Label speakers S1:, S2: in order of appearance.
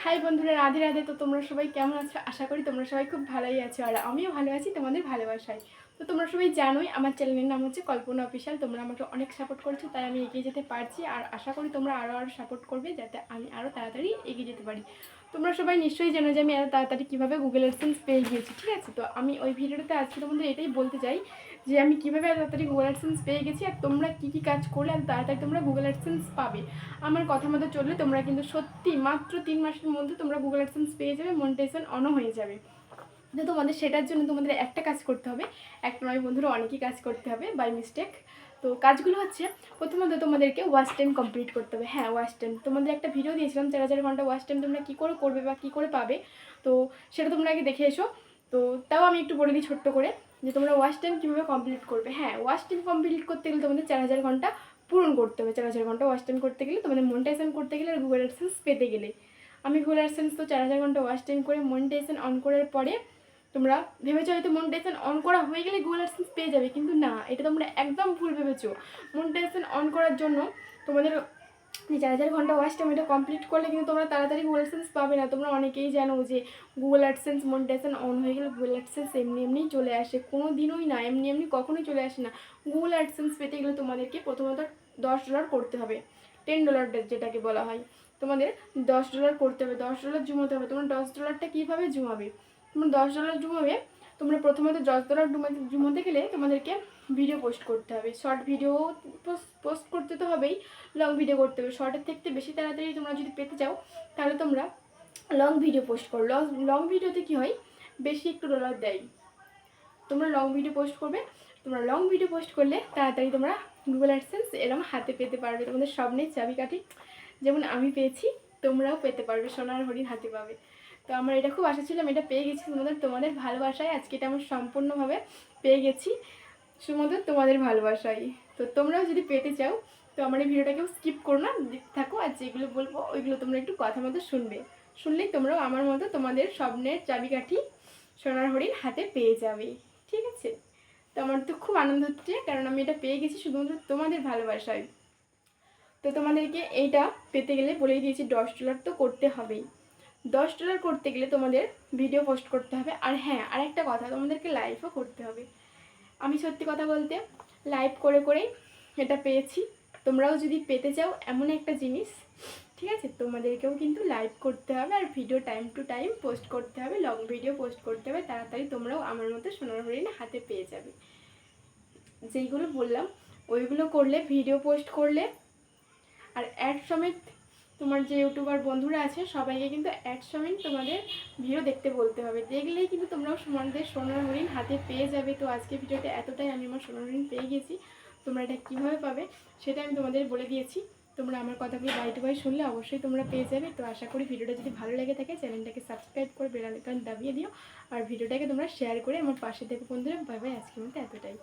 S1: High বন্ধুরা, রাধে রাধে। তো তোমরা সবাই কেমন আছো? আশা করি তোমরা সবাই খুব ভালোই আছো, আর আমিও ভালো আছি তোমাদের ভালোবাসায়। তো তোমরা সবাই জানোই আমার চ্যানেলের নাম হচ্ছে কল্পনা অফিসিয়াল। তোমরা আমাকে অনেক সাপোর্ট করছো, তাই আমি এগিয়ে যেতে পারছি, আর আশা করি তোমরা আরও সাপোর্ট করবে যাতে আমি আরও তাড়াতাড়ি এগিয়ে যেতে পারি। তোমরা সবাই নিশ্চয়ই জানো যে আমি এত তাড়াতাড়ি কীভাবে গুগল অ্যাডসেন্স পেয়ে গিয়েছি, ঠিক আছে? তো আমি ওই ভিডিওটাতে আজকে তোমাদের এটাই বলতে চাই যে আমি কীভাবে এত তাড়াতাড়ি গুগল অ্যাডসেন্স পেয়ে গেছি, আর তোমরা কী কী কাজ করলে এত তাড়াতাড়ি তোমরা গুগল অ্যাডসেন্স পাবে। আমার কথা মতো চললে তোমরা কিন্তু সত্যি মাত্র 3 মাসের মধ্যে তোমরা গুগল অ্যাডসেন্স পেয়ে যাবে, মনিটাইজেশন অনও হয়ে যাবে। তো তোমাদের সেটার জন্য তোমাদের একটা কাজ করতে হবে, একটা নয় বন্ধুরা, অনেকই কাজ করতে হবে বাই মিস্টেক। তো কাজগুলো হচ্ছে, প্রথমত তোমাদেরকে ওয়াচ টাইম কমপ্লিট করতে হবে। হ্যাঁ, ওয়াচ টাইম তোমাদের একটা ভিডিও দিয়েছিলাম 4000 ঘন্টা ওয়াচ টাইম তোমরা কী করে করবে বা কী করে পাবে, তো সেটা তোমরা আগে দেখে এসো। তো তাও আমি একটু বলে দিই ছোট্ট করে যে তোমরা ওয়াচ টাইম কীভাবে কমপ্লিট করবে। হ্যাঁ, ওয়াচ টাইম কমপ্লিট করতে গেলে তোমাদের 4000 ঘন্টা পূরণ করতে হবে। 4000 ঘন্টা ওয়াচ টাইম করতে গেলে, তোমাদের মনিটাইজেশন করতে গেলে, আর গুগল অ্যাডসেন্স পেতে গেলে। আমি গুগল অ্যাডসেন্স তো 4000 ঘন্টা ওয়াচ টাইম করে মনিটাইজেশন অন করার পরে তোমরা ভেবেছো হয়তো মনিটাইজেশন অন করা হয়ে গেলে গুগল অ্যাডসেন্স পেয়ে যাবে, কিন্তু না, এটা তোমরা একদম ভুল ভেবেছো। মনিটাইজেশন অন করার জন্য তোমাদের 4000 ঘন্টা ওয়াচ টাইম এটা কমপ্লিট করলে কিন্তু তোমরা তাড়াতাড়ি গুগল অ্যাডসেন্স পাবে না। তোমরা অনেকেই জানো যে গুগল অ্যাডসেন্স মনিটাইজেশন অন হয়ে গেলে গুগল অ্যাডসেন্স এমনিই চলে আসে, কোনো দিনই না, এমনি কখনোই চলে আসে না। গুগল অ্যাডসেন্স পেতে গেলে তোমাদেরকে প্রথমত $10 করতে হবে, $10 যেটাকে বলা হয়। তোমাদের $10 করতে হবে, $10 জমাতে হবে। তোমরা $10টা কীভাবে জমাবে? তোমরা $10 জমাবে, তোমরা প্রথমত $10 জমাতে গেলে তোমাদেরকে ভিডিও পোস্ট করতে হবে। শর্ট ভিডিও পোস্ট করতে তো হবেই, লং ভিডিও করতে হবে। শর্টের থেকে বেশি তাড়াতাড়ি তোমরা যদি পেতে চাও তাহলে তোমরা লং ভিডিও পোস্ট করো। লং ভিডিওতে কী হয়, বেশি একটু ডলার দেয়। তোমরা লং ভিডিও পোস্ট করবে, তোমরা লং ভিডিও পোস্ট করলে তাড়াতাড়ি তোমরা গুগল অ্যাডসেন্স এরকম হাতে পেতে পারবে। তোমাদের স্বপ্নের চাবিকাঠি যেমন আমি পেয়েছি, তোমরাও পেতে পারবে, সোনার হরিণ হাতে পাবে। তো আমার এটা খুব আশা ছিল, আমি এটা পেয়ে গেছি তোমাদের ভালোবাসায়। আজকে এটা আমার সম্পূর্ণভাবে পেয়ে গেছি শুধুমাত্র তোমাদের ভালোবাসায়। তো তোমরাও যদি পেতে চাও তো আমার এই ভিডিওটাকেও স্কিপ করো না, দেখতে থাকো, আর যেগুলো বলবো ওইগুলো তোমরা একটু কথা মতো শুনবে। শুনলেই তোমরাও আমার মতো তোমাদের স্বপ্নের চাবিকাঠি সোনার হরিণ হাতে পেয়ে যাবে, ঠিক আছে? তো আমার তো খুব আনন্দ হচ্ছে, কারণ আমি এটা পেয়ে গেছি শুধুমাত্র তোমাদের ভালোবাসায়। তো তোমাদেরকে এইটা পেতে গেলে বলেই দিয়েছি $10 তো করতে হবেই। $10 করতে গেলে তোমাদের ভিডিও পোস্ট করতে হবে, আর হ্যাঁ, আরেকটা কথা, তোমাদেরকে লাইভও করতে হবে। আমি সত্যি কথা বলতে লাইভ করে করেই এটা পেয়েছি। তোমরাও যদি পেতে চাও এমন একটা জিনিস, ঠিক আছে, তোমাদেরকেও কিন্তু লাইভ করতে হবে, আর video time to time post করতে হবে, লং ভিডিও পোস্ট করতে হবে। তাড়াতাড়ি তোমরাও আমার মতো সোনার হরিণ হাতে পেয়ে যাবে। যেইগুলো বললাম ওইগুলো করলে, ভিডিও পোস্ট করলে, আর অ্যাড সমেত তোমার যে ইউটিউবার বন্ধুরা আছে সবাইকে কিন্তু অ্যাড সমেত তোমাদের ভিডিও দেখতে বলতে হবে। দেখলেই কিন্তু তোমরাও তোমাদের সোনার হরিণ হাতে পেয়ে যাবে। তো আজকে ভিডিওটা এতটাই, আমি আমার সোনার হরিণ পেয়ে গেছি। তোমরা এটা কীভাবে পাবে সেটা আমি তোমাদের বলে দিয়েছি। তোমরা আমার কথাগুলো বাই টু বাই শুনলে অবশ্যই তোমরা পেয়ে যাবে। তো আশা করি ভিডিওটা যদি ভালো লেগে থাকে চ্যানেলটাকে সাবস্ক্রাইব করে বেল আইকন দাবিয়ে দিও, আর ভিডিওটাকে তোমরা শেয়ার করে আমার পাশে থেকে বন্ধুরা। বাই বাই, আজকের মতো এতটাই।